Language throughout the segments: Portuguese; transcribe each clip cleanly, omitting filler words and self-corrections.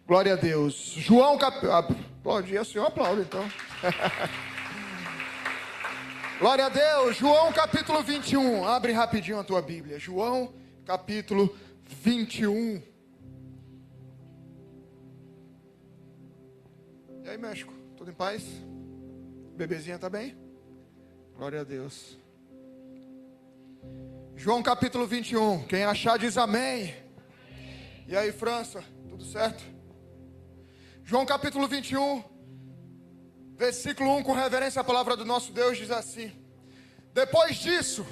Glória a Deus. João aplaudir, o senhor aplaude então. Glória a Deus. João capítulo 21. Abre rapidinho a tua Bíblia. João capítulo 21. E aí, México? Tudo em paz? Bebezinha tá bem? Glória a Deus. João capítulo 21. Quem achar diz amém. E aí, França? Tudo certo? João capítulo 21, versículo 1, com reverência à palavra do nosso Deus, diz assim: Depois disso,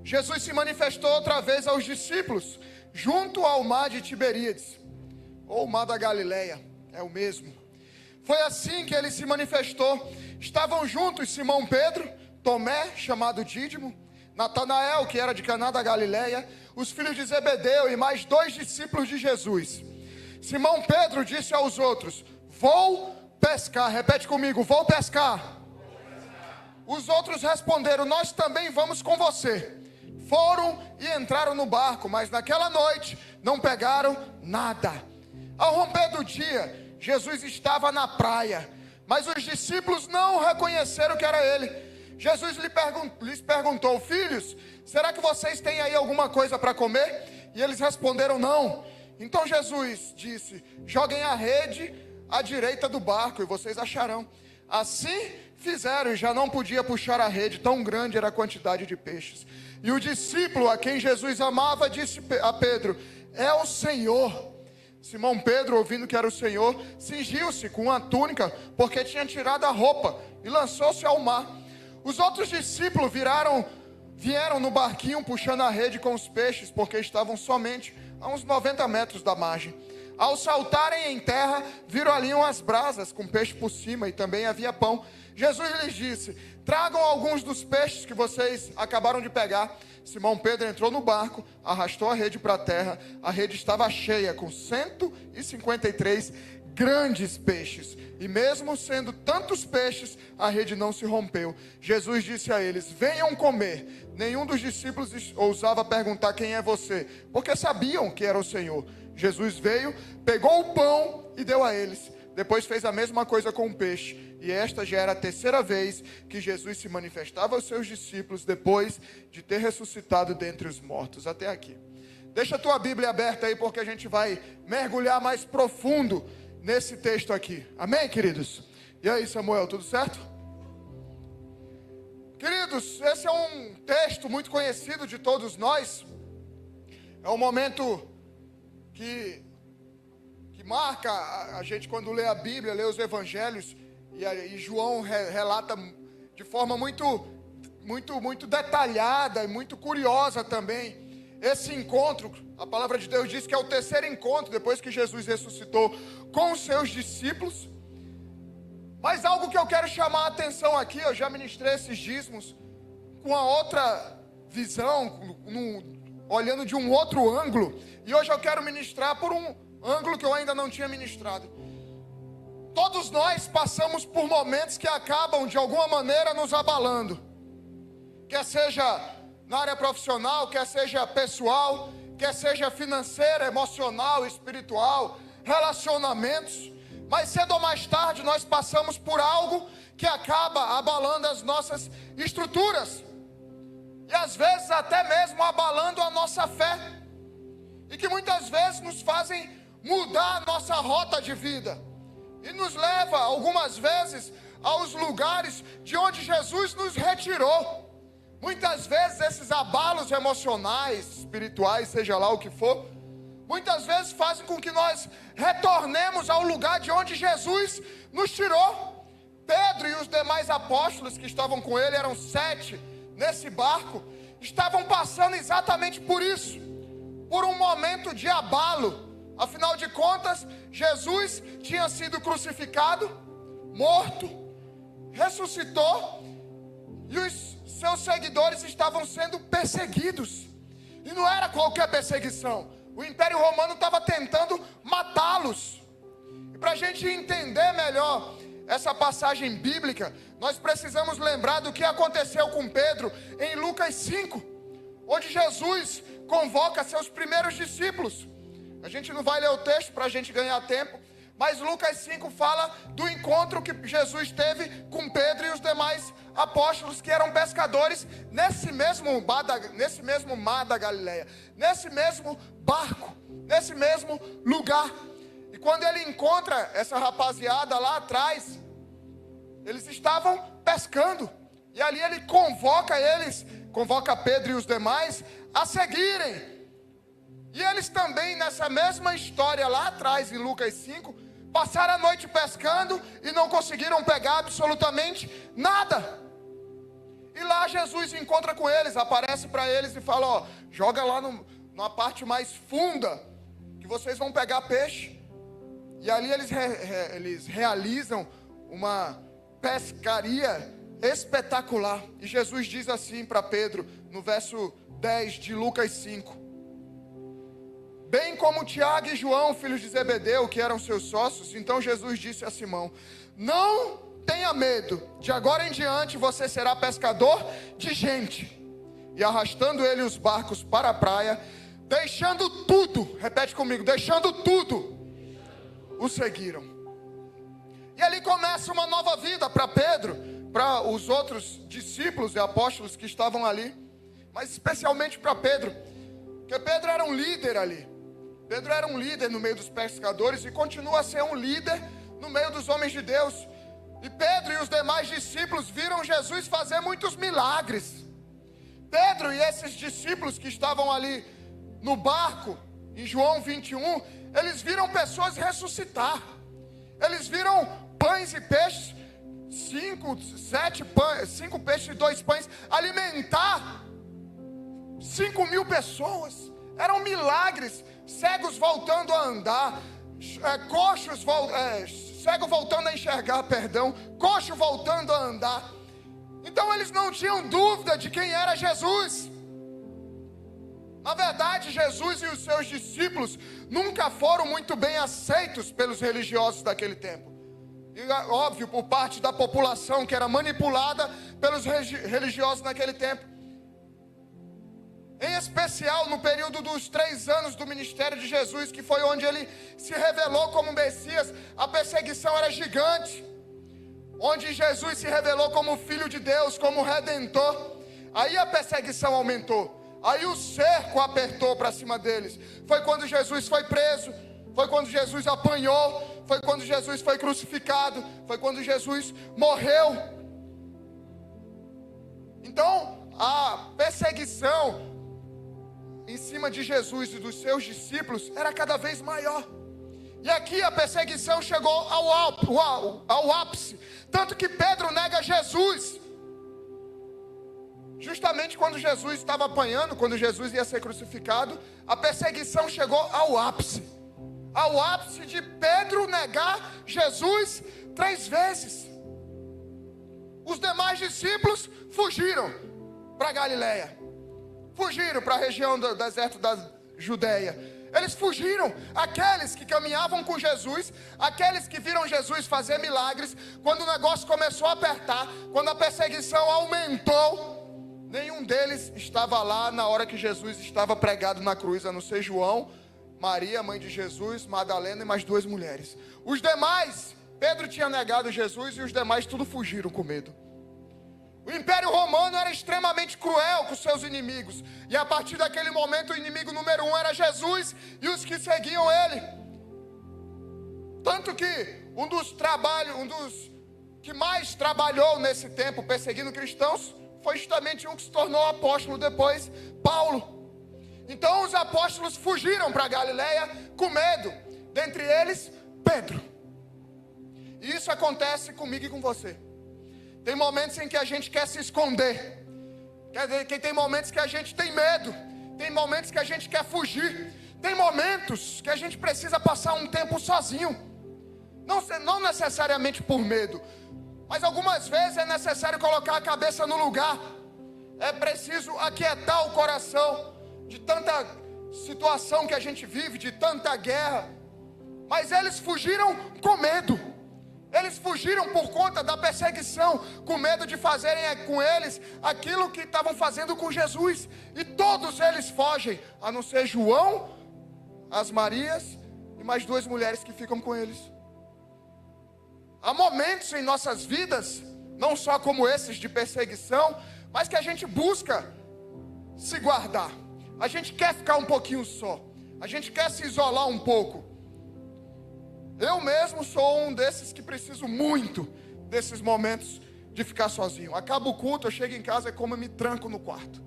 Jesus se manifestou outra vez aos discípulos, junto ao mar de Tiberíades, ou mar da Galileia, é o mesmo. Foi assim que ele se manifestou. Estavam juntos Simão Pedro, Tomé, chamado Dídimo, Natanael, que era de Caná da Galileia, os filhos de Zebedeu e mais 2 discípulos de Jesus. Simão Pedro disse aos outros: Vou pescar. Repete comigo: vou pescar. Os outros responderam: Nós também vamos com você. Foram e entraram no barco, mas naquela noite não pegaram nada. Ao romper do dia, Jesus estava na praia, mas os discípulos não reconheceram que era ele. Jesus lhes perguntou: Filhos, será que vocês têm aí alguma coisa para comer? E eles responderam: Não. Então Jesus disse: Joguem a rede à direita do barco e vocês acharão. Assim fizeram e já não podia puxar a rede, tão grande era a quantidade de peixes. E o discípulo a quem Jesus amava disse a Pedro: É o Senhor. Simão Pedro, ouvindo que era o Senhor, cingiu-se com uma túnica, porque tinha tirado a roupa, e lançou-se ao mar. Os outros discípulos vieram no barquinho puxando a rede com os peixes, porque estavam somente a uns 90 metros da margem. Ao saltarem em terra, viram ali umas brasas com peixe por cima e também havia pão. Jesus lhes disse: Tragam alguns dos peixes que vocês acabaram de pegar. Simão Pedro entrou no barco, arrastou a rede para a terra. A rede estava cheia com 153 grandes peixes. E mesmo sendo tantos peixes, a rede não se rompeu. Jesus disse a eles: Venham comer. Nenhum dos discípulos ousava perguntar: Quem é você? Porque sabiam que era o Senhor. Jesus veio, pegou o pão e deu a eles. Depois fez a mesma coisa com o peixe. E esta já era a 3ª vez que Jesus se manifestava aos seus discípulos, depois de ter ressuscitado dentre os mortos. Até aqui. Deixa a tua Bíblia aberta aí, porque a gente vai mergulhar mais profundo nesse texto aqui. Amém, queridos? E aí, Samuel, tudo certo? Queridos, esse é um texto muito conhecido de todos nós. É um momento que marca a gente quando lê a Bíblia, lê os evangelhos, e João relata de forma muito detalhada e muito curiosa também esse encontro. A palavra de Deus diz que é o 3º encontro depois que Jesus ressuscitou com os seus discípulos. Mas algo que eu quero chamar a atenção aqui, eu já ministrei esses dízimos com a outra visão, olhando de um outro ângulo, e hoje eu quero ministrar por um ângulo que eu ainda não tinha ministrado. Todos nós passamos por momentos que acabam de alguma maneira nos abalando, quer seja na área profissional, quer seja pessoal, quer seja financeira, emocional, espiritual, relacionamentos. Mas cedo ou mais tarde nós passamos por algo que acaba abalando as nossas estruturas, e às vezes até mesmo abalando a nossa fé, e que muitas vezes nos fazem mudar a nossa rota de vida, e nos leva algumas vezes aos lugares de onde Jesus nos retirou. Muitas vezes esses abalos emocionais, espirituais, seja lá o que for, muitas vezes fazem com que nós retornemos ao lugar de onde Jesus nos tirou. Pedro e os demais apóstolos que estavam com ele, eram 7 nesse barco, estavam passando exatamente por isso, por um momento de abalo. Afinal de contas, Jesus tinha sido crucificado, morto, ressuscitou, e os seus seguidores estavam sendo perseguidos. E não era qualquer perseguição. O Império Romano estava tentando matá-los. E para a gente entender melhor essa passagem bíblica, nós precisamos lembrar do que aconteceu com Pedro em Lucas 5, onde Jesus convoca seus primeiros discípulos. A gente não vai ler o texto para a gente ganhar tempo, mas Lucas 5 fala do encontro que Jesus teve com Pedro e os demais apóstolos que eram pescadores nesse mesmo mar da Galileia, nesse mesmo barco, nesse mesmo lugar. E quando ele encontra essa rapaziada lá atrás, eles estavam pescando. E ali ele convoca Pedro e os demais a seguirem. E eles também, nessa mesma história lá atrás, em Lucas 5, passaram a noite pescando e não conseguiram pegar absolutamente nada. E lá Jesus encontra com eles, aparece para eles e fala, ó, joga lá numa parte mais funda, que vocês vão pegar peixe. E ali eles realizam uma pescaria espetacular. E Jesus diz assim para Pedro, no verso 10 de Lucas 5. Bem como Tiago e João, filhos de Zebedeu, que eram seus sócios, então Jesus disse a Simão, não tenha medo, de agora em diante você será pescador de gente. E arrastando ele os barcos para a praia, deixando tudo, repete comigo, deixando tudo, o seguiram. E ali começa uma nova vida para Pedro, para os outros discípulos e apóstolos que estavam ali, mas especialmente para Pedro, porque Pedro era um líder ali. Pedro era um líder no meio dos pescadores e continua a ser um líder no meio dos homens de Deus. E Pedro e os demais discípulos viram Jesus fazer muitos milagres. Pedro e esses discípulos que estavam ali no barco, em João 21, eles viram pessoas ressuscitar. Eles viram pães e peixes, 5 peixes e 2 pães, alimentar 5.000 pessoas. Eram milagres. Cegos voltando a andar, cego voltando a enxergar, coxo voltando a andar. Então eles não tinham dúvida de quem era Jesus. Na verdade, Jesus e os seus discípulos nunca foram muito bem aceitos pelos religiosos daquele tempo. E óbvio, por parte da população que era manipulada pelos religiosos naquele tempo. Em especial no período dos 3 anos do ministério de Jesus, que foi onde ele se revelou como Messias, a perseguição era gigante. Onde Jesus se revelou como Filho de Deus, como Redentor, aí a perseguição aumentou. Aí o cerco apertou para cima deles. Foi quando Jesus foi preso, foi quando Jesus apanhou, foi quando Jesus foi crucificado, foi quando Jesus morreu. Então a perseguição em cima de Jesus e dos seus discípulos era cada vez maior. E aqui a perseguição chegou ao ápice, tanto que Pedro nega Jesus. Justamente quando Jesus estava apanhando, quando Jesus ia ser crucificado, a perseguição chegou ao ápice de Pedro negar Jesus 3 vezes. Os demais discípulos fugiram para Galileia. Fugiram para a região do deserto da Judeia. Eles fugiram. Aqueles que caminhavam com Jesus, aqueles que viram Jesus fazer milagres, quando o negócio começou a apertar, quando a perseguição aumentou, nenhum deles estava lá na hora que Jesus estava pregado na cruz, a não ser João, Maria, mãe de Jesus, Madalena e mais 2 mulheres. Os demais, Pedro tinha negado Jesus e os demais tudo fugiram com medo. O Império Romano era extremamente cruel com seus inimigos. E a partir daquele momento o inimigo número 1 era Jesus e os que seguiam ele. Tanto que um dos que mais trabalhou nesse tempo perseguindo cristãos foi justamente um que se tornou apóstolo depois, Paulo. Então os apóstolos fugiram para Galileia com medo. Dentre eles, Pedro. E isso acontece comigo e com você. Tem momentos em que a gente quer se esconder. Tem momentos que a gente tem medo. Tem momentos que a gente quer fugir. Tem momentos que a gente precisa passar um tempo sozinho. Não necessariamente por medo, mas algumas vezes é necessário colocar a cabeça no lugar. É preciso aquietar o coração de tanta situação que a gente vive, de tanta guerra. Mas eles fugiram com medo. Eles fugiram por conta da perseguição, com medo de fazerem com eles aquilo que estavam fazendo com Jesus. E todos eles fogem, a não ser João, as Marias e mais 2 mulheres que ficam com eles. Há momentos em nossas vidas, não só como esses de perseguição, mas que a gente busca se guardar. A gente quer ficar um pouquinho só. A gente quer se isolar um pouco. Eu mesmo sou um desses que preciso muito desses momentos de ficar sozinho. Acaba o culto, eu chego em casa, é como eu me tranco no quarto.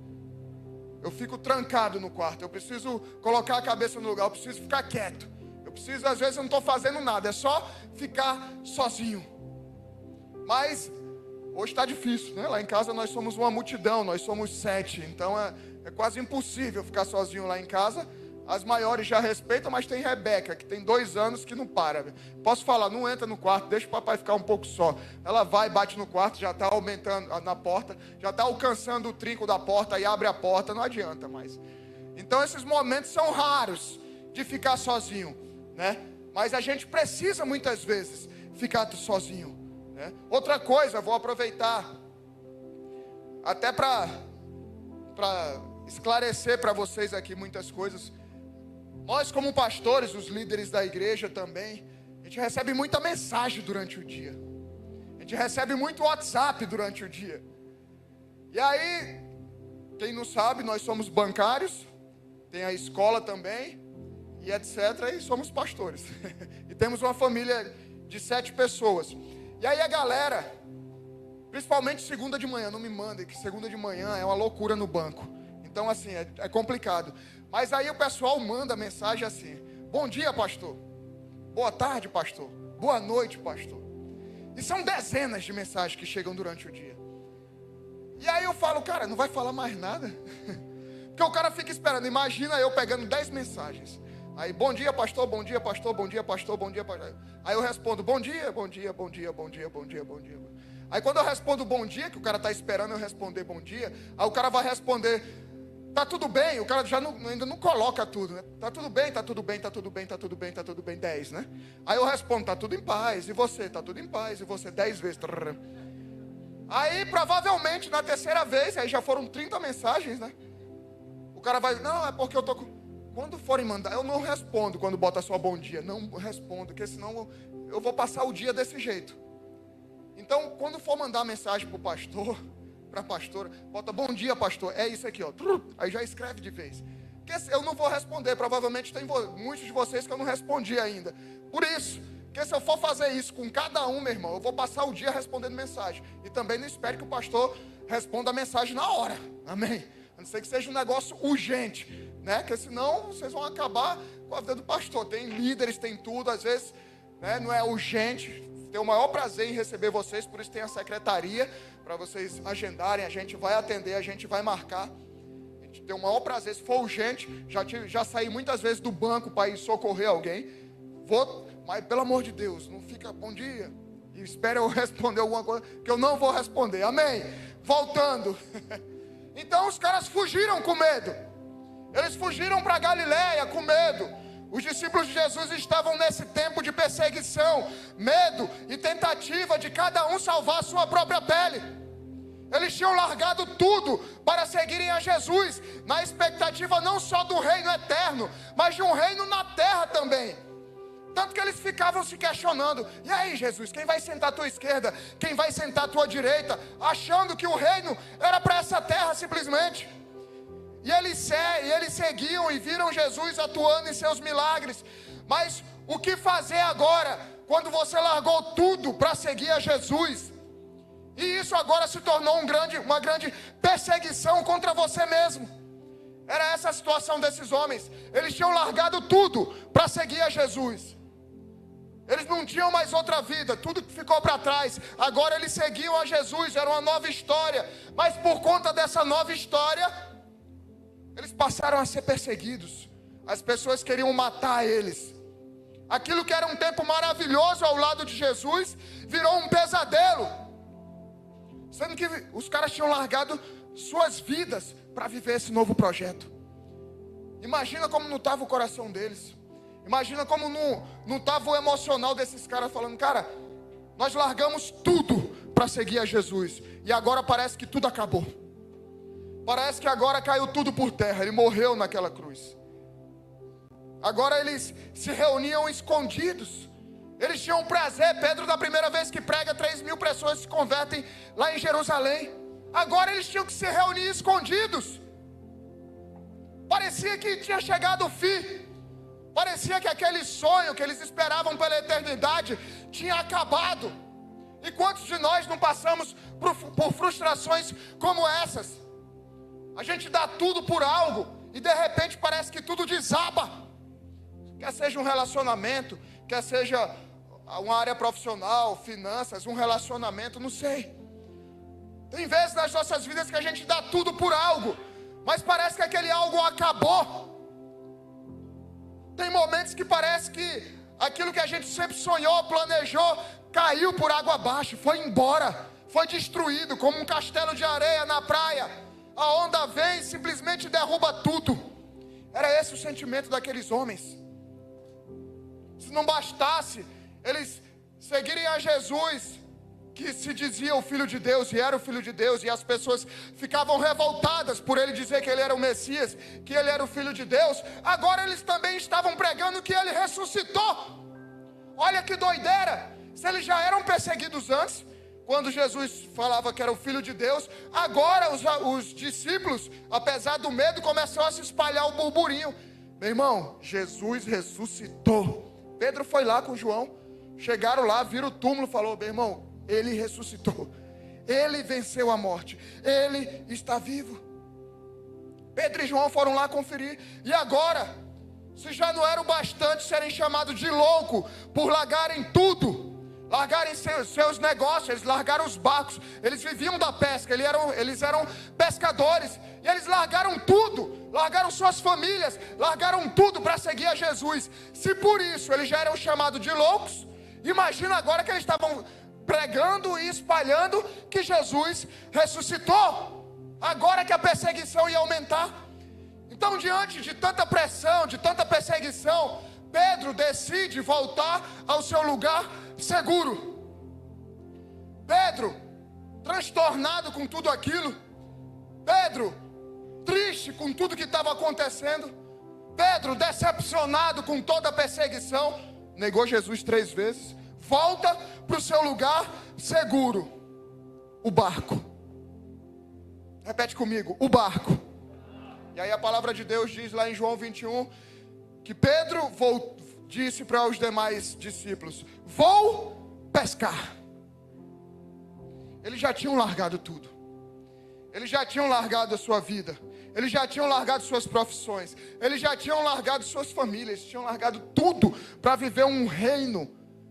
Eu fico trancado no quarto. Eu preciso colocar a cabeça no lugar, eu preciso ficar quieto. Eu preciso, às vezes eu não estou fazendo nada, é só ficar sozinho. Mas hoje está difícil, né? Lá em casa nós somos uma multidão, nós somos 7. Então é quase impossível ficar sozinho lá em casa. As maiores já respeitam, mas tem Rebeca, que tem 2 anos, que não para. Posso falar, não entra no quarto, deixa o papai ficar um pouco só. Ela vai, bate no quarto, já está aumentando na porta, já está alcançando o trinco da porta e abre a porta, não adianta mais. Então esses momentos são raros de ficar sozinho, né? Mas a gente precisa muitas vezes ficar sozinho, né? Outra coisa, vou aproveitar até para esclarecer para vocês aqui muitas coisas. Nós como pastores, os líderes da igreja também, a gente recebe muita mensagem durante o dia. A gente recebe muito WhatsApp durante o dia. E aí, quem não sabe, nós somos bancários, tem a escola também, e etc. E somos pastores. E temos uma família de 7 pessoas. E aí a galera, principalmente segunda de manhã, não me mandem que segunda de manhã é uma loucura no banco. Então assim, é complicado. Mas aí o pessoal manda mensagem assim: bom dia, pastor. Boa tarde, pastor. Boa noite, pastor. E são dezenas de mensagens que chegam durante o dia. E aí eu falo, cara, não vai falar mais nada? Porque o cara fica esperando. Imagina eu pegando 10 mensagens. Aí, bom dia, pastor, bom dia, pastor, bom dia, pastor, bom dia, pastor. Aí eu respondo, bom dia, bom dia, bom dia, bom dia, bom dia, bom dia. Aí quando eu respondo bom dia, que o cara está esperando eu responder bom dia, aí o cara vai responder, tá tudo bem, o cara já ainda não coloca tudo, né? Tá tudo bem, tá tudo bem, tá tudo bem, tá tudo bem, tá tudo bem, 10, né? Aí eu respondo, tá tudo em paz, e você? Tá tudo em paz, e você? 10 vezes. Aí provavelmente na terceira vez, aí já foram 30 mensagens, né? O cara vai, não, é porque eu tô com... Quando forem mandar, eu não respondo quando bota só bom dia, não respondo, porque senão eu vou passar o dia desse jeito. Então, quando for mandar mensagem para o pastor, para a pastora, bota bom dia, pastor, é isso aqui, ó. Aí já escreve de vez. Porque eu não vou responder, provavelmente tem muitos de vocês que eu não respondi ainda. Por isso, porque se eu for fazer isso com cada um, meu irmão, eu vou passar o dia respondendo mensagem. E também não espere que o pastor responda a mensagem na hora. Amém? A não ser que seja um negócio urgente, né? Porque senão vocês vão acabar com a vida do pastor. Tem líderes, tem tudo, às vezes, né? Não é urgente. Tenho o maior prazer em receber vocês, por isso tem a secretaria, para vocês agendarem, a gente vai atender, a gente vai marcar. A gente tem o maior prazer, se for urgente, já saí muitas vezes do banco para ir socorrer alguém. Mas pelo amor de Deus, não fica bom dia, e espere eu responder alguma coisa, que eu não vou responder, amém? Voltando. Então os caras fugiram com medo. Eles fugiram para Galiléia com medo. Os discípulos de Jesus estavam nesse tempo de perseguição, medo e tentativa de cada um salvar a sua própria pele. Eles tinham largado tudo para seguirem a Jesus, na expectativa não só do reino eterno, mas de um reino na terra também. Tanto que eles ficavam se questionando, e aí Jesus, quem vai sentar à tua esquerda? Quem vai sentar à tua direita? Achando que o reino era para essa terra simplesmente. E eles seguiam e viram Jesus atuando em seus milagres. Mas o que fazer agora, quando você largou tudo para seguir a Jesus? E isso agora se tornou uma grande perseguição contra você mesmo. Era essa a situação desses homens. Eles tinham largado tudo para seguir a Jesus. Eles não tinham mais outra vida, tudo ficou para trás. Agora eles seguiam a Jesus, era uma nova história. Mas por conta dessa nova história, eles passaram a ser perseguidos. As pessoas queriam matar eles. Aquilo que era um tempo maravilhoso ao lado de Jesus, virou um pesadelo. Sendo que os caras tinham largado suas vidas para viver esse novo projeto. Imagina como não estava o coração deles. Imagina como não estava o emocional desses caras falando, cara, nós largamos tudo para seguir a Jesus. E agora parece que tudo acabou. Parece que agora caiu tudo por terra. Ele morreu naquela cruz. Agora eles se reuniam escondidos. Eles tinham prazer. Pedro, da primeira vez que prega, 3.000 pessoas se convertem lá em Jerusalém. Agora eles tinham que se reunir escondidos. Parecia que tinha chegado o fim. Parecia que aquele sonho que eles esperavam pela eternidade tinha acabado. E quantos de nós não passamos por frustrações como essas? A gente dá tudo por algo e de repente parece que tudo desaba. Quer seja um relacionamento, quer seja uma área profissional, finanças, um relacionamento, não sei. Tem vezes nas nossas vidas que a gente dá tudo por algo, mas parece que aquele algo acabou. Tem momentos que parece que aquilo que a gente sempre sonhou, planejou, caiu por água abaixo, foi embora, foi destruído, como um castelo de areia na praia. A onda vem e simplesmente derruba tudo. Era esse o sentimento daqueles homens. Se não bastasse eles seguirem a Jesus, que se dizia o Filho de Deus, e era o Filho de Deus, e as pessoas ficavam revoltadas por ele dizer que ele era o Messias, que ele era o Filho de Deus, agora eles também estavam pregando que ele ressuscitou. Olha que doideira! Se eles já eram perseguidos antes, quando Jesus falava que era o Filho de Deus, agora os discípulos, apesar do medo, começaram a se espalhar o burburinho. Meu irmão, Jesus ressuscitou. Pedro foi lá com João, chegaram lá, viram o túmulo, falou: meu irmão, ele ressuscitou, ele venceu a morte, ele está vivo. Pedro e João foram lá conferir, e agora, se já não era o bastante serem chamados de louco por largarem tudo, largarem seus negócios, eles largaram os barcos, eles viviam da pesca, eles eram pescadores, e eles largaram tudo, largaram suas famílias, largaram tudo para seguir a Jesus. Se por isso eles já eram chamados de loucos, imagina agora que eles estavam pregando e espalhando que Jesus ressuscitou, agora que a perseguição ia aumentar. Então, diante de tanta pressão, de tanta perseguição, Pedro decide voltar ao seu lugar seguro. Pedro, transtornado com tudo aquilo, Pedro, triste com tudo que estava acontecendo, Pedro, decepcionado com toda a perseguição, negou Jesus 3 vezes, volta para o seu lugar seguro, o barco. Repete comigo, o barco. E aí a palavra de Deus diz lá em João 21, que Pedro disse para os demais discípulos: vou pescar. Eles já tinham largado tudo. Eles já tinham largado a sua vida. Eles já tinham largado suas profissões. Eles já tinham largado suas famílias. Tinham largado tudo para viver um reino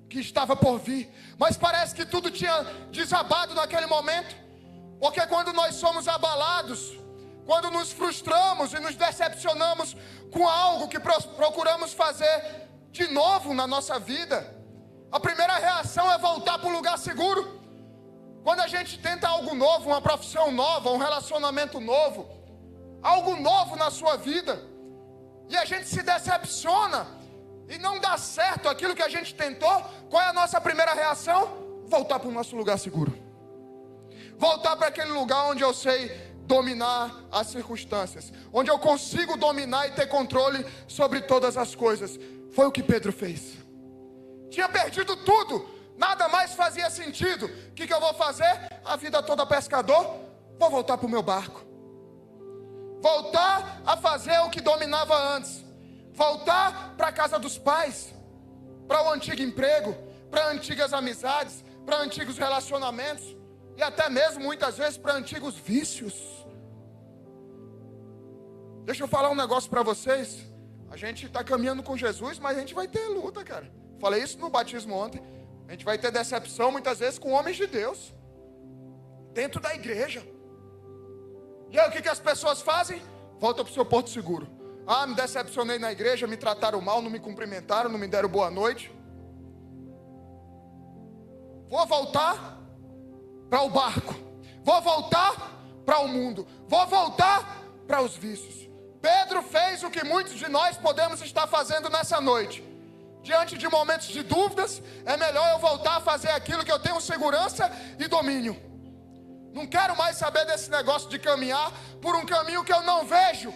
que estava por vir. Mas parece que tudo tinha desabado naquele momento. Porque quando nós somos abalados, quando nos frustramos e nos decepcionamos com algo que procuramos fazer de novo na nossa vida, a primeira reação é voltar para o lugar seguro. Quando a gente tenta algo novo, uma profissão nova, um relacionamento novo, algo novo na sua vida, e a gente se decepciona e não dá certo aquilo que a gente tentou, qual é a nossa primeira reação? Voltar para o nosso lugar seguro. Voltar para aquele lugar onde eu sei dominar as circunstâncias, onde eu consigo dominar e ter controle sobre todas as coisas. Foi o que Pedro fez. Tinha perdido tudo, nada mais fazia sentido. O que eu vou fazer? A vida toda pescador? Vou voltar para o meu barco. Voltar a fazer o que dominava antes. Voltar para a casa dos pais, para o antigo emprego, para antigas amizades, para antigos relacionamentos, e até mesmo muitas vezes para antigos vícios. Deixa eu falar um negócio para vocês. A gente está caminhando com Jesus, mas a gente vai ter luta, cara. Falei isso no batismo ontem. A gente vai ter decepção muitas vezes com homens de Deus, dentro da igreja. E aí o que as pessoas fazem? Volta para o seu porto seguro. Ah, me decepcionei na igreja, me trataram mal, não me cumprimentaram, não me deram boa noite. Vou voltar para o barco. Vou voltar para o mundo. Vou voltar para os vícios. Pedro fez o que muitos de nós podemos estar fazendo nessa noite. Diante de momentos de dúvidas, é melhor eu voltar a fazer aquilo que eu tenho segurança e domínio. Não quero mais saber desse negócio de caminhar por um caminho que eu não vejo,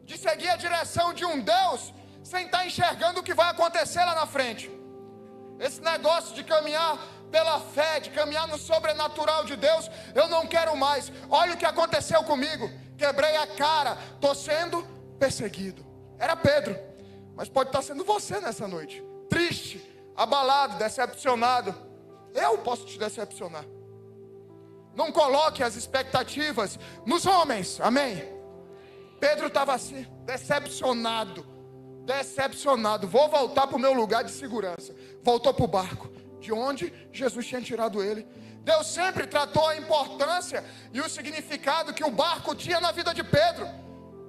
de seguir a direção de um Deus sem estar enxergando o que vai acontecer lá na frente. Esse negócio de caminhar pela fé, de caminhar no sobrenatural de Deus, eu não quero mais. Olha o que aconteceu comigo, quebrei a cara, estou sendo perseguido. Era Pedro, mas pode estar sendo você nessa noite, triste, abalado, decepcionado. Eu posso te decepcionar. Não coloque as expectativas nos homens, amém? Pedro estava assim, decepcionado. Vou voltar para o meu lugar de segurança. Voltou para o barco, de onde Jesus tinha tirado ele. Deus sempre tratou a importância e o significado que o barco tinha na vida de Pedro.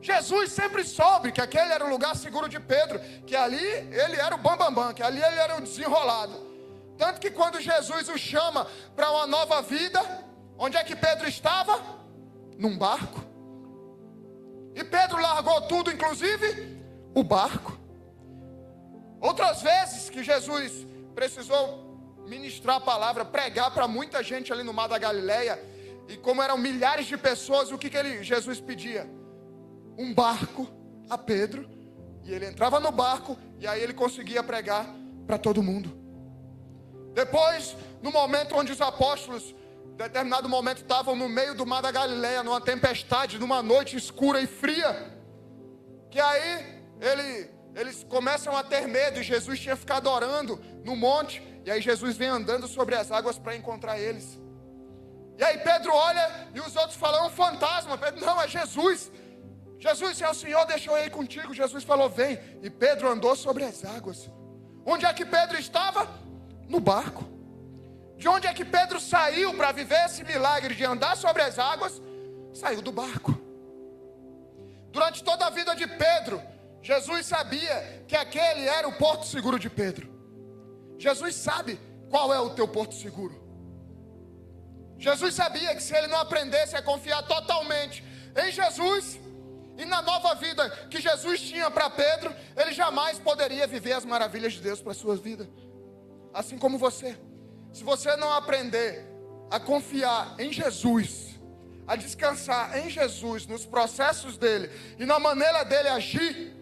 Jesus sempre soube que aquele era o lugar seguro de Pedro, que ali ele era o bambambam, que ali ele era o desenrolado. Tanto que quando Jesus o chama para uma nova vida, onde é que Pedro estava? Num barco. E Pedro largou tudo, inclusive o barco. Outras vezes que Jesus precisou ministrar a palavra, pregar para muita gente ali no Mar da Galileia, e como eram milhares de pessoas, o que Jesus pedia? Um barco a Pedro, e ele entrava no barco, e aí ele conseguia pregar para todo mundo. Depois, no momento onde os apóstolos, em determinado momento, estavam no meio do Mar da Galileia, numa tempestade, numa noite escura e fria, que aí eles começam a ter medo, e Jesus tinha ficado orando no monte, e aí Jesus vem andando sobre as águas para encontrar eles. E aí Pedro olha, e os outros falam, é um fantasma. Pedro, não, é Jesus. Jesus, é o Senhor, deixou eu ir contigo. Jesus falou, vem. E Pedro andou sobre as águas. Onde é que Pedro estava? No barco. De onde é que Pedro saiu para viver esse milagre de andar sobre as águas? Saiu do barco. Durante toda a vida de Pedro, Jesus sabia que aquele era o porto seguro de Pedro. Jesus sabe qual é o teu porto seguro. Jesus sabia que se ele não aprendesse a confiar totalmente em Jesus e na nova vida que Jesus tinha para Pedro, ele jamais poderia viver as maravilhas de Deus para a sua vida. Assim como você. Se você não aprender a confiar em Jesus, a descansar em Jesus, nos processos dele e na maneira dele agir,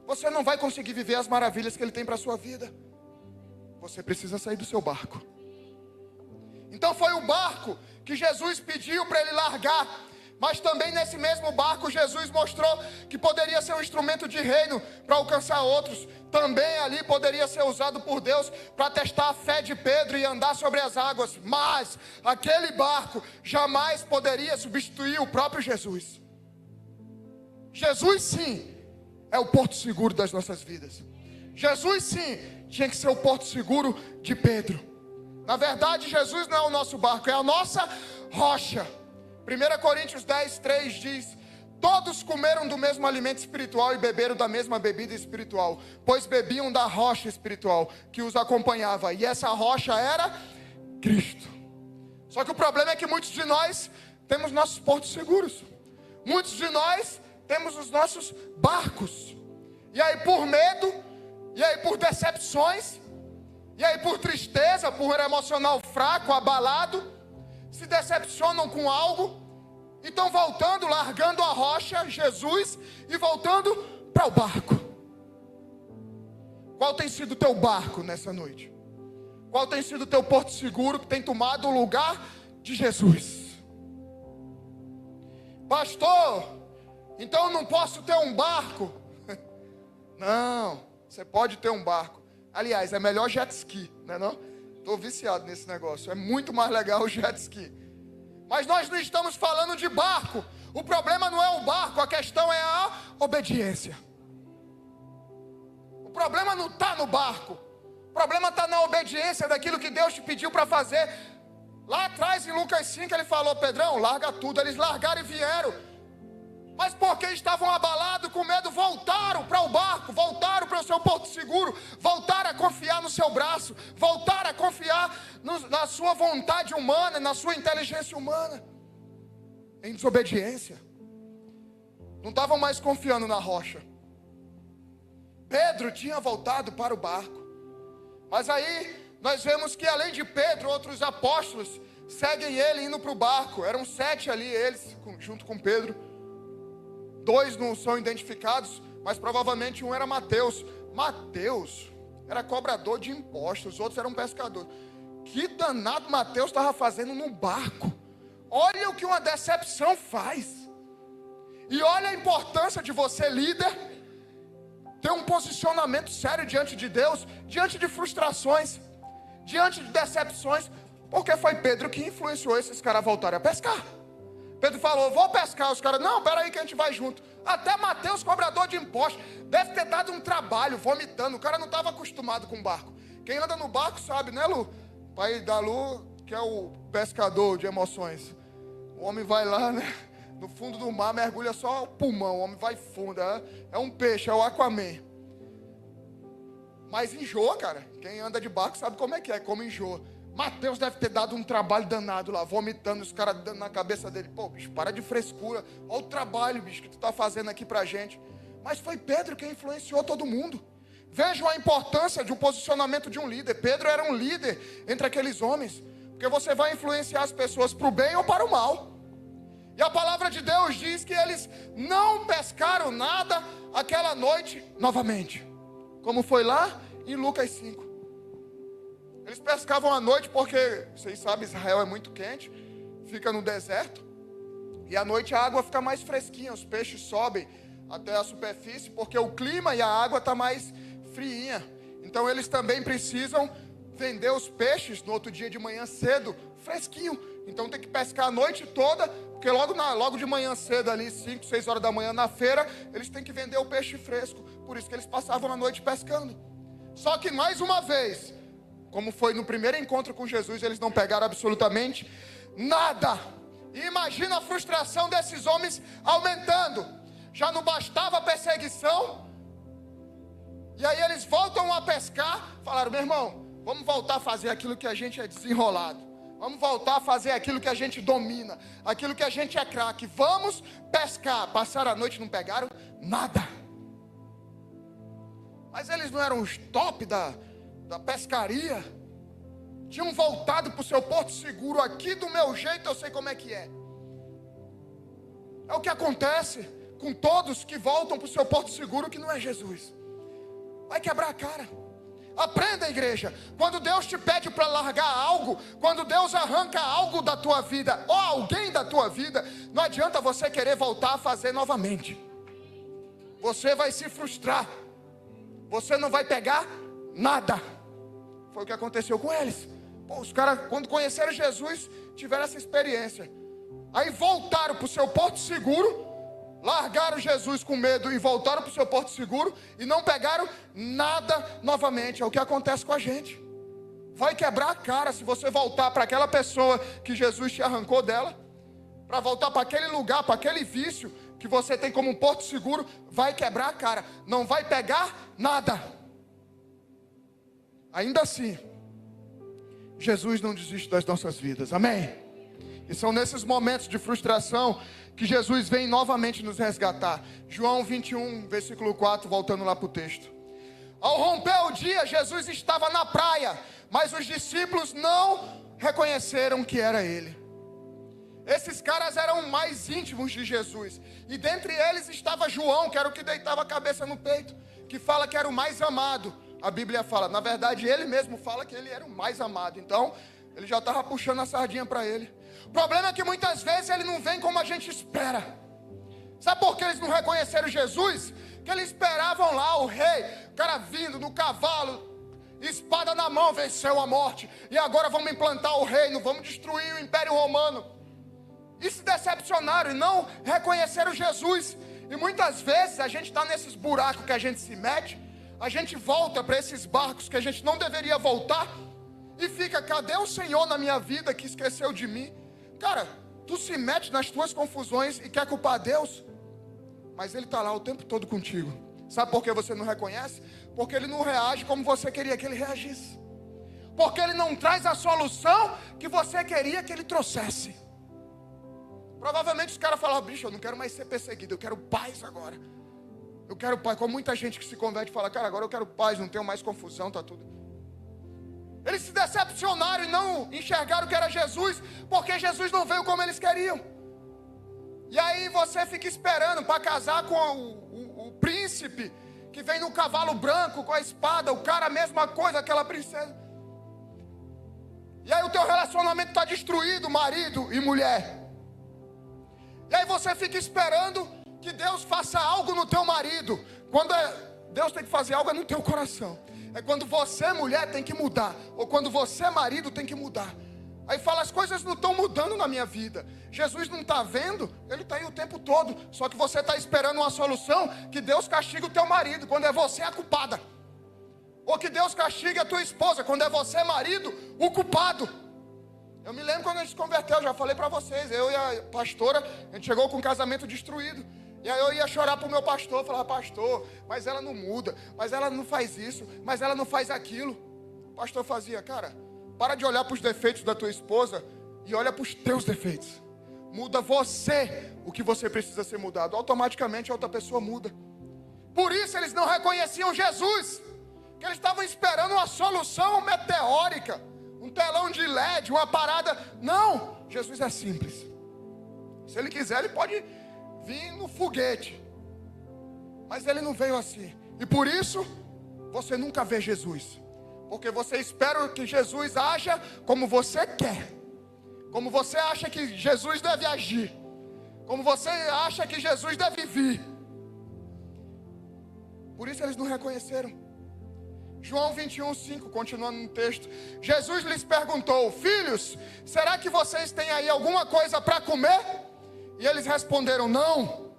você não vai conseguir viver as maravilhas que ele tem para a sua vida. Você precisa sair do seu barco. Então foi o barco que Jesus pediu para ele largar. Mas também nesse mesmo barco Jesus mostrou que poderia ser um instrumento de reino para alcançar outros. Também ali poderia ser usado por Deus para testar a fé de Pedro e andar sobre as águas. Mas aquele barco jamais poderia substituir o próprio Jesus. Jesus sim é o porto seguro das nossas vidas. Jesus sim tinha que ser o porto seguro de Pedro. Na verdade, Jesus não é o nosso barco, é a nossa rocha. 1 Coríntios 10, 3 diz: todos comeram do mesmo alimento espiritual e beberam da mesma bebida espiritual, pois bebiam da rocha espiritual que os acompanhava, e essa rocha era Cristo. Só que o problema é que muitos de nós temos nossos portos seguros. Muitos de nós temos os nossos barcos. E aí por medo, e aí por decepções, e aí por tristeza, por emocional fraco, abalado, se decepcionam com algo, e estão voltando, largando a rocha, Jesus, e voltando para o barco. Qual tem sido o teu barco nessa noite? Qual tem sido o teu porto seguro que tem tomado o lugar de Jesus? Pastor, então eu não posso ter um barco? Não, você pode ter um barco. Aliás, é melhor jet ski, não é não? Estou viciado nesse negócio, é muito mais legal o jet ski. Mas nós não estamos falando de barco. O problema não é o barco, a questão é a obediência. O problema não está no barco. O problema está na obediência daquilo que Deus te pediu para fazer. Lá atrás em Lucas 5 ele falou: Pedrão, larga tudo. Eles largaram e vieram. Mas porque estavam abalados, com medo, voltaram para o barco, voltaram para o seu porto seguro, voltaram a confiar no seu braço, voltaram a confiar na sua vontade humana, na sua inteligência humana, em desobediência. Não estavam mais confiando na rocha. Pedro tinha voltado para o barco. Mas aí nós vemos que além de Pedro, outros apóstolos seguem ele indo para o barco. Eram 7 ali, eles junto com Pedro. 2 não são identificados, mas provavelmente um era Mateus. Mateus era cobrador de impostos, os outros eram pescadores. Que danado Mateus estava fazendo no barco? Olha o que uma decepção faz. E olha a importância de você, líder, ter um posicionamento sério diante de Deus, diante de frustrações, diante de decepções, porque foi Pedro que influenciou esses caras a voltarem a pescar. Pedro falou, vou pescar, os caras, não, peraí que a gente vai junto. Até Mateus, cobrador de impostos, deve ter dado um trabalho, vomitando, o cara não estava acostumado com barco. Quem anda no barco sabe, né, Lu? Pai da Lu, que é o pescador de emoções. O homem vai lá, né, no fundo do mar, mergulha só o pulmão, o homem vai fundo, é um peixe, é o Aquaman. Mas enjoa, cara, quem anda de barco sabe como é, como enjoa. Mateus deve ter dado um trabalho danado lá, vomitando, os caras dando na cabeça dele. Pô, bicho, para de frescura. Olha o trabalho, bicho, que tu tá fazendo aqui pra gente. Mas foi Pedro quem influenciou todo mundo. Vejam a importância de um posicionamento de um líder. Pedro era um líder entre aqueles homens. Porque você vai influenciar as pessoas para o bem ou para o mal. E a palavra de Deus diz que eles não pescaram nada aquela noite novamente. Como foi lá em Lucas 5. Eles pescavam à noite porque, vocês sabem, Israel é muito quente, fica no deserto, e à noite a água fica mais fresquinha, os peixes sobem até a superfície, porque o clima e a água está mais friinha. Então eles também precisam vender os peixes no outro dia de manhã cedo, fresquinho. Então tem que pescar a noite toda, porque logo de manhã cedo ali, 5, 6 horas da manhã na feira, eles têm que vender o peixe fresco. Por isso que eles passavam a noite pescando. Só que mais uma vez, como foi no primeiro encontro com Jesus, eles não pegaram absolutamente nada. E imagina a frustração desses homens aumentando. Já não bastava a perseguição. E aí eles voltam a pescar. Falaram, meu irmão, vamos voltar a fazer aquilo que a gente é desenrolado. Vamos voltar a fazer aquilo que a gente domina. Aquilo que a gente é craque. Vamos pescar. Passaram a noite e não pegaram nada. Mas eles não eram os top da pescaria, tinham voltado para o seu porto seguro. Aqui do meu jeito eu sei como é que é. É o que acontece com todos que voltam para o seu porto seguro, que não é Jesus. Vai quebrar a cara. Aprenda, igreja, quando Deus te pede para largar algo, quando Deus arranca algo da tua vida, ou alguém da tua vida, não adianta você querer voltar a fazer novamente. Você vai se frustrar. Você não vai pegar nada. Foi o que aconteceu com eles. Pô, os caras, quando conheceram Jesus, tiveram essa experiência. Aí voltaram para o seu porto seguro, largaram Jesus com medo e voltaram para o seu porto seguro e não pegaram nada novamente. É o que acontece com a gente. Vai quebrar a cara se você voltar para aquela pessoa que Jesus te arrancou dela, para voltar para aquele lugar, para aquele vício que você tem como um porto seguro. Vai quebrar a cara, não vai pegar nada. Ainda assim, Jesus não desiste das nossas vidas, amém? E são nesses momentos de frustração que Jesus vem novamente nos resgatar. João 21, versículo 4, voltando lá para o texto. Ao romper o dia, Jesus estava na praia, mas os discípulos não reconheceram que era ele. Esses caras eram mais íntimos de Jesus, e dentre eles estava João, que era o que deitava a cabeça no peito, que fala que era o mais amado. A Bíblia fala, na verdade ele mesmo fala que ele era o mais amado. Então ele já estava puxando a sardinha para ele. O problema é que muitas vezes ele não vem como a gente espera. Sabe por que eles não reconheceram Jesus? Que eles esperavam lá o rei, o cara vindo no cavalo, espada na mão, venceu a morte, e agora vamos implantar o reino, vamos destruir o Império Romano. E se decepcionaram e não reconheceram Jesus. E muitas vezes a gente está nesses buracos que a gente se mete, a gente volta para esses barcos que a gente não deveria voltar, e fica, cadê o Senhor na minha vida que esqueceu de mim? Cara, tu se mete nas tuas confusões e quer culpar Deus, mas Ele está lá o tempo todo contigo. Sabe por que você não reconhece? Porque Ele não reage como você queria que Ele reagisse. Porque Ele não traz a solução que você queria que Ele trouxesse. Provavelmente os caras falam, bicho, eu não quero mais ser perseguido, eu quero paz agora. Eu quero paz, como muita gente que se converte fala, cara, agora eu quero paz, não tenho mais confusão, tá tudo. Eles se decepcionaram e não enxergaram que era Jesus, porque Jesus não veio como eles queriam. E aí você fica esperando para casar com o príncipe que vem no cavalo branco com a espada, o cara a mesma coisa, aquela princesa. E aí o teu relacionamento está destruído, marido e mulher. E aí você fica esperando que Deus faça algo no teu marido. Quando Deus tem que fazer algo é no teu coração. É quando você, mulher, tem que mudar. Ou quando você, marido, tem que mudar. Aí fala, as coisas não estão mudando na minha vida. Jesus não está vendo? Ele está aí o tempo todo. Só que você está esperando uma solução que Deus castigue o teu marido, quando é você a culpada. Ou que Deus castigue a tua esposa, quando é você, marido, o culpado. Eu me lembro quando a gente se converteu, já falei para vocês. Eu e a pastora, a gente chegou com um casamento destruído. E aí eu ia chorar para o meu pastor, falava, pastor, mas ela não muda, mas ela não faz isso, mas ela não faz aquilo. O pastor fazia, cara, para de olhar para os defeitos da tua esposa e olha para os teus defeitos. Muda você o que você precisa ser mudado. Automaticamente a outra pessoa muda. Por isso eles não reconheciam Jesus, que eles estavam esperando uma solução meteórica, um telão de LED, uma parada. Não, Jesus é simples. Se ele quiser, ele pode vir no foguete, mas ele não veio assim. E por isso você nunca vê Jesus, porque você espera que Jesus haja como você quer, como você acha que Jesus deve agir, como você acha que Jesus deve vir. Por isso eles não reconheceram. João 21:5, continuando no texto, Jesus lhes perguntou, filhos, será que vocês têm aí alguma coisa para comer? E eles responderam, não.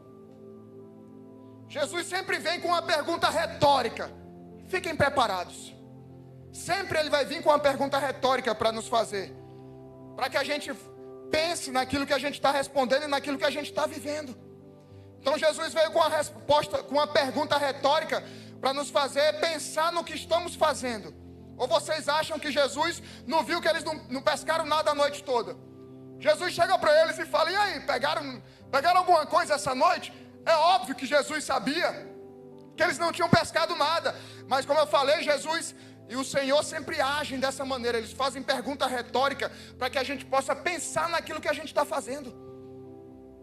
Jesus sempre vem com uma pergunta retórica. Fiquem preparados. Sempre ele vai vir com uma pergunta retórica para nos fazer, para que a gente pense naquilo que a gente está respondendo e naquilo que a gente está vivendo. Então Jesus veio com uma resposta, com uma pergunta retórica, para nos fazer pensar no que estamos fazendo. Ou vocês acham que Jesus não viu que eles não pescaram nada a noite toda? Jesus chega para eles e fala, e aí, pegaram alguma coisa essa noite? É óbvio que Jesus sabia que eles não tinham pescado nada. Mas como eu falei, Jesus e o Senhor sempre agem dessa maneira. Eles fazem pergunta retórica para que a gente possa pensar naquilo que a gente está fazendo.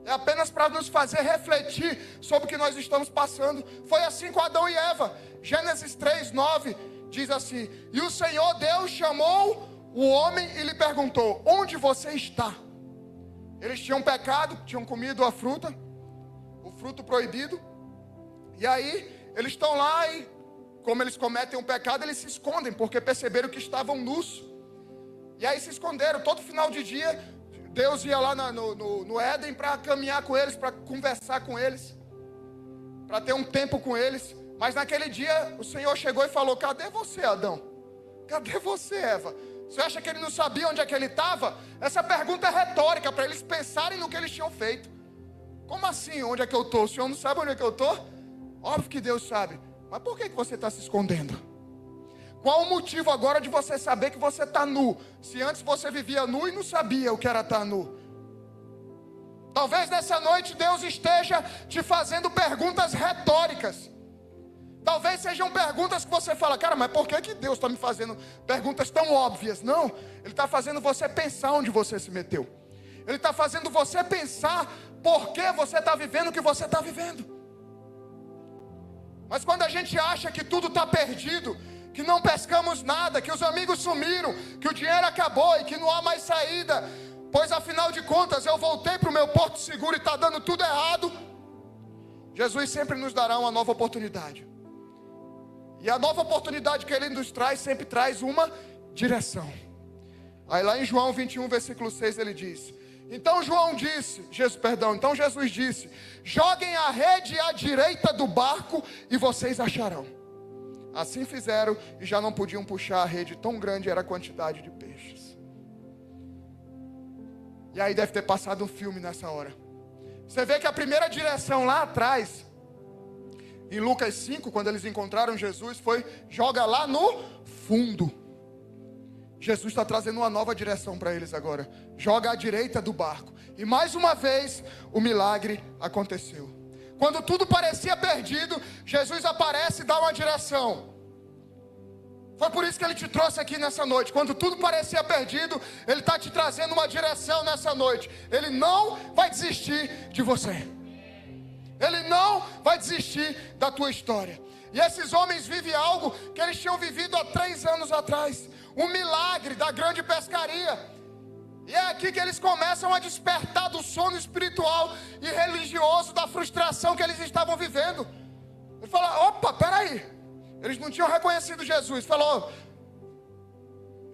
É apenas para nos fazer refletir sobre o que nós estamos passando. Foi assim com Adão e Eva. Gênesis 3:9 diz assim, e o Senhor Deus chamou o homem e lhe perguntou, onde você está? Eles tinham pecado, tinham comido a fruta, o fruto proibido. E aí, eles estão lá e, como eles cometem um pecado, eles se escondem, porque perceberam que estavam nus. E aí se esconderam. Todo final de dia, Deus ia lá no Éden para caminhar com eles, para conversar com eles, para ter um tempo com eles. Mas naquele dia, o Senhor chegou e falou, cadê você, Adão? Cadê você, Eva? Você acha que ele não sabia onde é que ele estava? Essa pergunta é retórica, para eles pensarem no que eles tinham feito. Como assim, onde é que eu estou? O Senhor não sabe onde é que eu estou? Óbvio que Deus sabe. Mas por que você está se escondendo? Qual o motivo agora de você saber que você está nu? Se antes você vivia nu e não sabia o que era estar nu. Talvez nessa noite Deus esteja te fazendo perguntas retóricas. Talvez sejam perguntas que você fala, cara, mas por que Deus está me fazendo perguntas tão óbvias? Não, Ele está fazendo você pensar onde você se meteu. Ele está fazendo você pensar por que você está vivendo o que você está vivendo. Mas quando a gente acha que tudo está perdido, que não pescamos nada, que os amigos sumiram, que o dinheiro acabou e que não há mais saída, pois afinal de contas eu voltei para o meu porto seguro e está dando tudo errado, Jesus sempre nos dará uma nova oportunidade. E a nova oportunidade que Ele nos traz, sempre traz uma direção. Aí lá em João 21, versículo 6, ele diz, então Jesus disse, joguem a rede à direita do barco e vocês acharão. Assim fizeram e já não podiam puxar a rede, tão grande era a quantidade de peixes. E aí deve ter passado um filme nessa hora. Você vê que a primeira direção lá atrás, em Lucas 5, quando eles encontraram Jesus, foi, joga lá no fundo. Jesus está trazendo uma nova direção para eles agora. Joga à direita do barco. E mais uma vez, o milagre aconteceu. Quando tudo parecia perdido, Jesus aparece e dá uma direção. Foi por isso que Ele te trouxe aqui nessa noite. Quando tudo parecia perdido, Ele está te trazendo uma direção nessa noite. Ele não vai desistir de você. Ele não vai desistir da tua história. E esses homens vivem algo que eles tinham vivido há 3 anos atrás. Um milagre da grande pescaria. E é aqui que eles começam a despertar do sono espiritual e religioso, da frustração que eles estavam vivendo. Ele fala: opa, peraí. Eles não tinham reconhecido Jesus. Falou: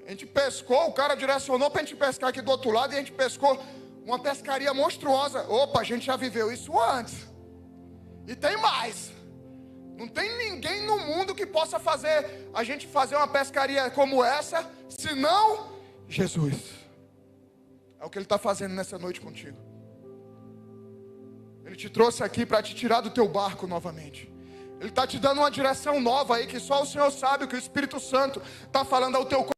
a gente pescou, o cara direcionou para a gente pescar aqui do outro lado, e a gente pescou uma pescaria monstruosa. Opa, a gente já viveu isso antes. E tem mais. Não tem ninguém no mundo que possa fazer a gente fazer uma pescaria como essa, senão Jesus. É o que Ele está fazendo nessa noite contigo. Ele te trouxe aqui para te tirar do teu barco novamente. Ele está te dando uma direção nova aí, que só o Senhor sabe, o que o Espírito Santo está falando ao teu coração.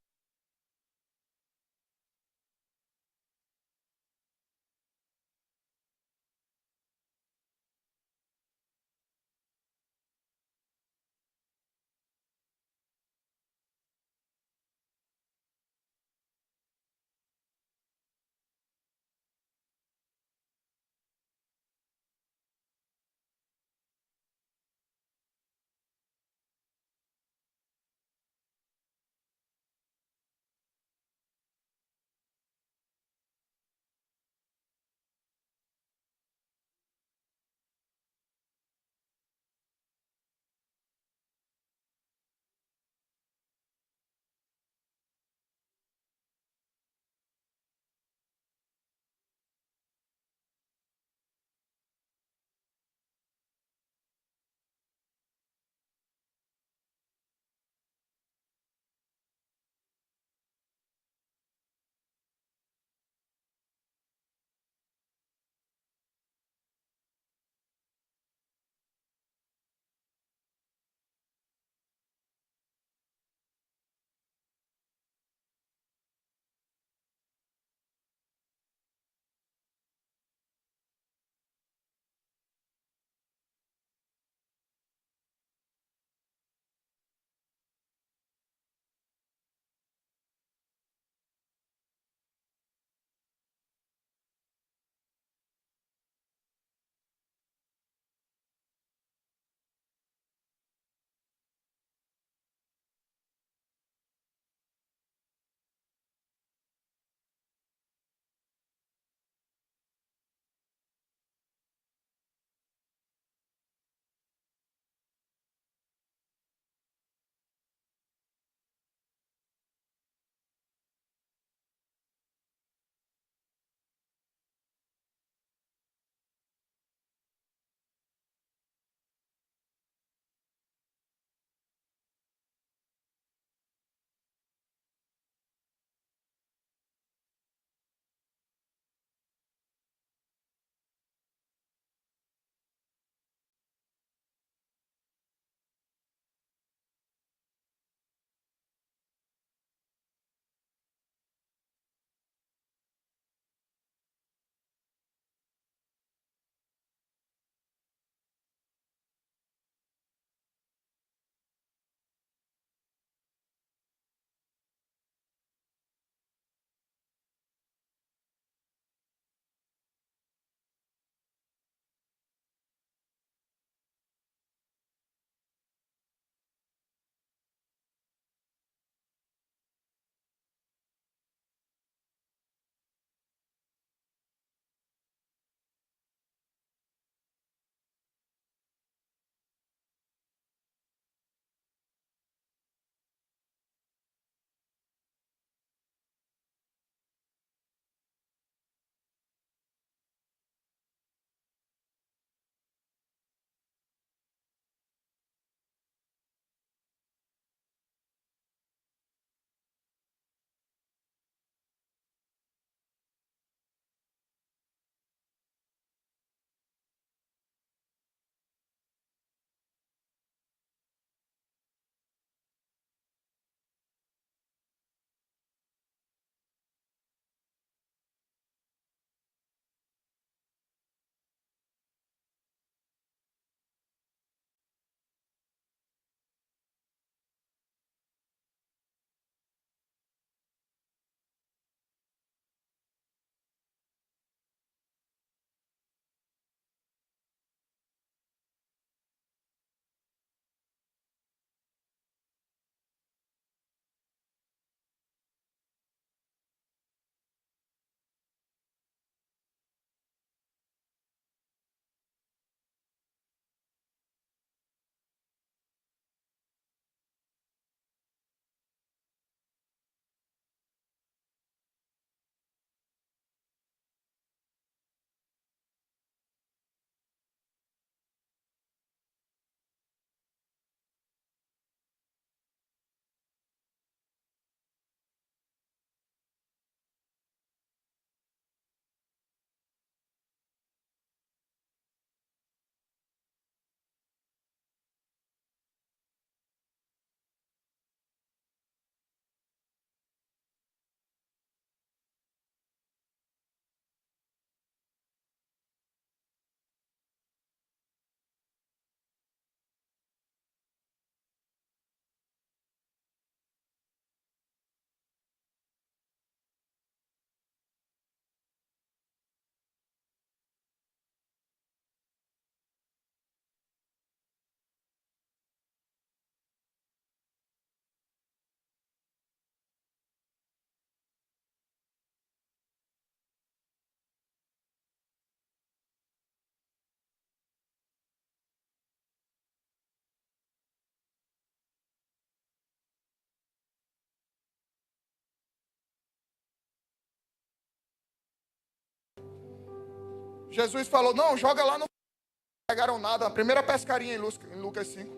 Jesus falou, não, joga lá no... Não pegaram nada, a primeira pescaria em Lucas 5.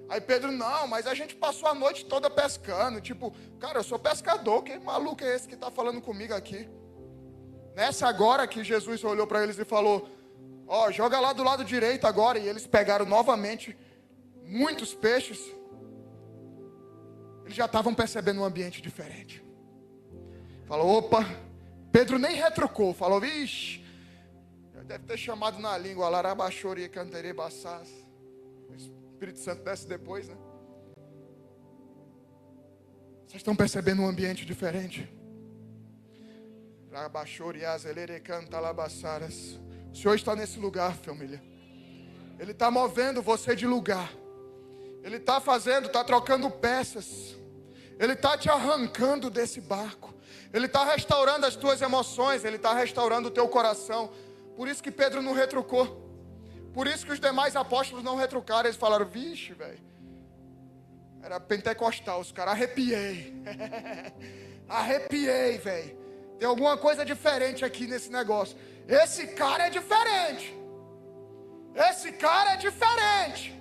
Aí Pedro, não, mas a gente passou a noite toda pescando. Tipo, cara, eu sou pescador, que maluco é esse que está falando comigo aqui? Nessa agora que Jesus olhou para eles e falou, ó, joga lá do lado direito agora. E eles pegaram novamente muitos peixes. Eles já estavam percebendo um ambiente diferente. Falou, opa, Pedro nem retrucou, falou, vixe, deve ter chamado na língua, larabachori, cantere, bassas. O Espírito Santo desce depois, né? Vocês estão percebendo um ambiente diferente? O Senhor está nesse lugar, família. Ele está movendo você de lugar. Ele está fazendo, está trocando peças. Ele está te arrancando desse barco. Ele está restaurando as tuas emoções. Ele está restaurando o teu coração. Por isso que Pedro não retrucou. Por isso que os demais apóstolos não retrucaram. Eles falaram, vixe, velho. Era pentecostal, os caras, arrepiei. Arrepiei, velho. Tem alguma coisa diferente aqui nesse negócio. Esse cara é diferente. Esse cara é diferente.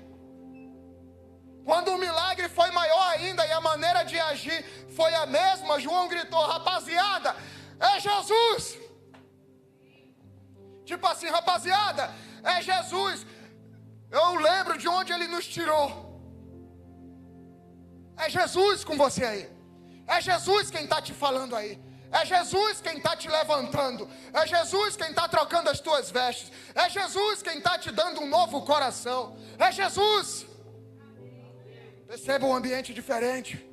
Quando o milagre foi maior ainda e a maneira de agir foi a mesma, João gritou, rapaziada, é Jesus. Tipo assim, rapaziada, é Jesus. Eu lembro de onde ele nos tirou. É Jesus com você aí. É Jesus quem está te falando aí. É Jesus quem está te levantando. É Jesus quem está trocando as tuas vestes. É Jesus quem está te dando um novo coração. É Jesus. Perceba um ambiente diferente.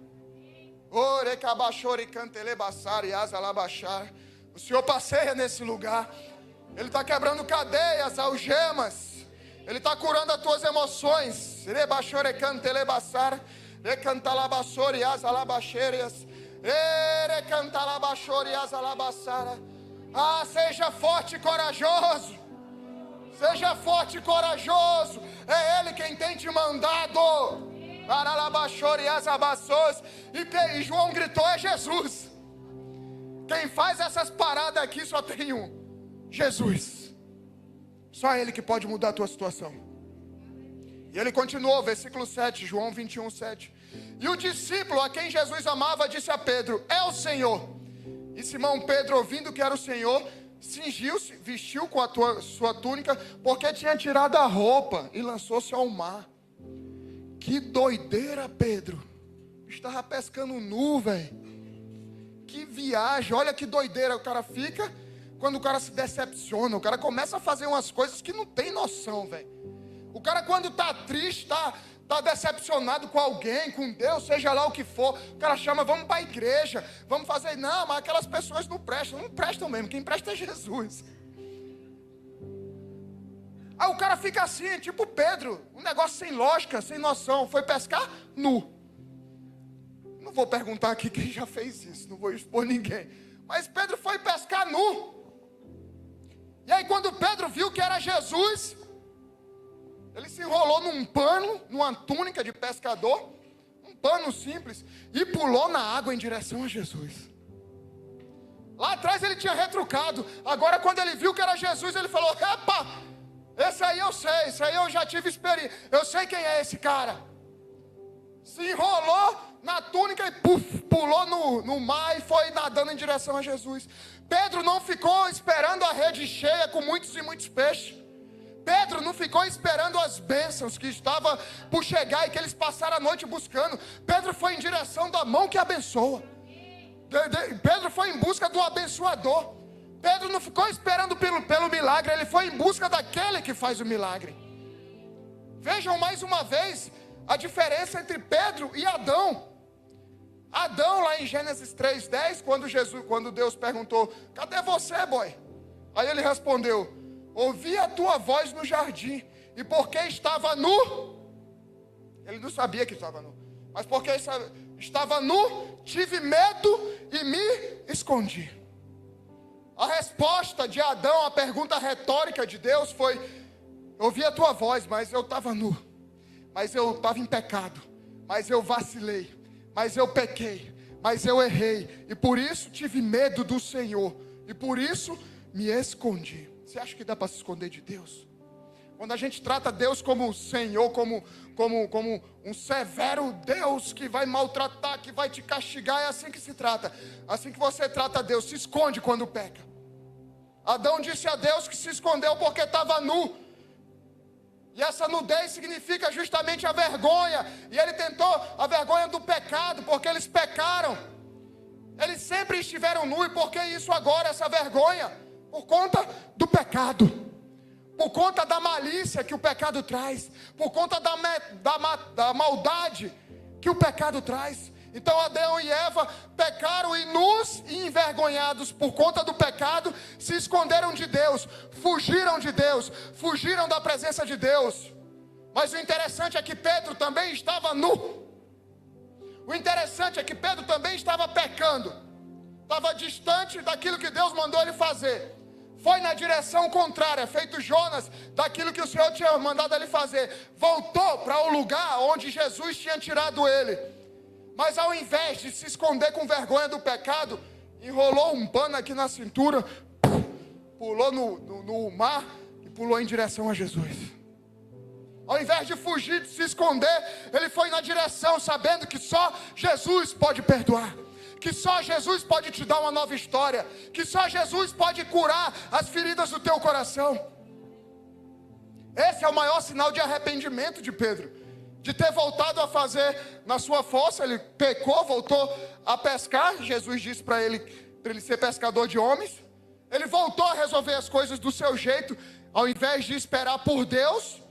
O Senhor passeia nesse lugar. Ele está quebrando cadeias, algemas. Ele está curando as tuas emoções. Ah, seja forte e corajoso. Seja forte e corajoso. É Ele quem tem te mandado. E João gritou, é Jesus. Quem faz essas paradas aqui só tem um: Jesus. Só Ele que pode mudar a tua situação. E ele continuou, versículo 7, João 21, 7. E o discípulo a quem Jesus amava disse a Pedro, é o Senhor. E Simão Pedro, ouvindo que era o Senhor, cingiu-se, vestiu com a sua túnica, porque tinha tirado a roupa e lançou-se ao mar. Que doideira, Pedro. Estava pescando nu, velho. Que viagem, olha que doideira o cara fica quando o cara se decepciona. O cara começa a fazer umas coisas que não tem noção, velho. O cara quando está triste, está decepcionado com alguém, com Deus, seja lá o que for, o cara chama, vamos para a igreja, vamos fazer, não, mas aquelas pessoas não prestam mesmo, quem presta é Jesus. Aí o cara fica assim, tipo Pedro, um negócio sem lógica, sem noção, foi pescar nu. Não vou perguntar aqui quem já fez isso, não vou expor ninguém, mas Pedro foi pescar nu. E aí quando Pedro viu que era Jesus, ele se enrolou num pano, numa túnica de pescador, um pano simples, e pulou na água em direção a Jesus. Lá atrás ele tinha retrucado, agora quando ele viu que era Jesus, ele falou, epa, esse aí eu sei, esse aí eu já tive experiência, eu sei quem é esse cara. Se enrolou na túnica e pulou no mar e foi nadando em direção a Jesus. Pedro não ficou esperando a rede cheia com muitos e muitos peixes. Pedro não ficou esperando as bênçãos que estavam por chegar e que eles passaram a noite buscando. Pedro foi em direção da mão que abençoa. Pedro foi em busca do abençoador. Pedro não ficou esperando pelo milagre, ele foi em busca daquele que faz o milagre. Vejam mais uma vez a diferença entre Pedro e Adão. Adão, lá em Gênesis 3:10, quando Deus perguntou, cadê você, boy? Aí ele respondeu, ouvi a tua voz no jardim, e porque estava nu, ele não sabia que estava nu, mas porque estava nu, tive medo e me escondi. A resposta de Adão à pergunta retórica de Deus foi, ouvi a tua voz, mas eu estava nu, mas eu estava em pecado, mas eu vacilei, mas eu pequei, mas eu errei, e por isso tive medo do Senhor, e por isso me escondi. Você acha que dá para se esconder de Deus? Quando a gente trata Deus como Senhor, como um severo Deus que vai maltratar, que vai te castigar, é assim que se trata. Assim que você trata Deus, se esconde quando peca. Adão disse a Deus que se escondeu porque estava nu. E essa nudez significa justamente a vergonha. E ele tentou a vergonha do pecado, porque eles pecaram. Eles sempre estiveram nus. E por que isso agora, essa vergonha? Por conta do pecado. Por conta da malícia que o pecado traz. Por conta da maldade que o pecado traz. Então Adão e Eva pecaram e nus e envergonhados por conta do pecado, se esconderam de Deus, fugiram de Deus, fugiram da presença de Deus. Mas o interessante é que Pedro também estava nu. O interessante é que Pedro também estava pecando. Estava distante daquilo que Deus mandou ele fazer. Foi na direção contrária, feito Jonas, daquilo que o Senhor tinha mandado ele fazer. Voltou para o lugar onde Jesus tinha tirado ele. Mas ao invés de se esconder com vergonha do pecado, enrolou um pano aqui na cintura, pulou no mar e pulou em direção a Jesus. Ao invés de fugir, de se esconder, ele foi na direção, sabendo que só Jesus pode perdoar. Que só Jesus pode te dar uma nova história. Que só Jesus pode curar as feridas do teu coração. Esse é o maior sinal de arrependimento de Pedro. De ter voltado a fazer na sua força. Ele pecou, voltou a pescar. Jesus disse para ele ser pescador de homens. Ele voltou a resolver as coisas do seu jeito, ao invés de esperar por Deus.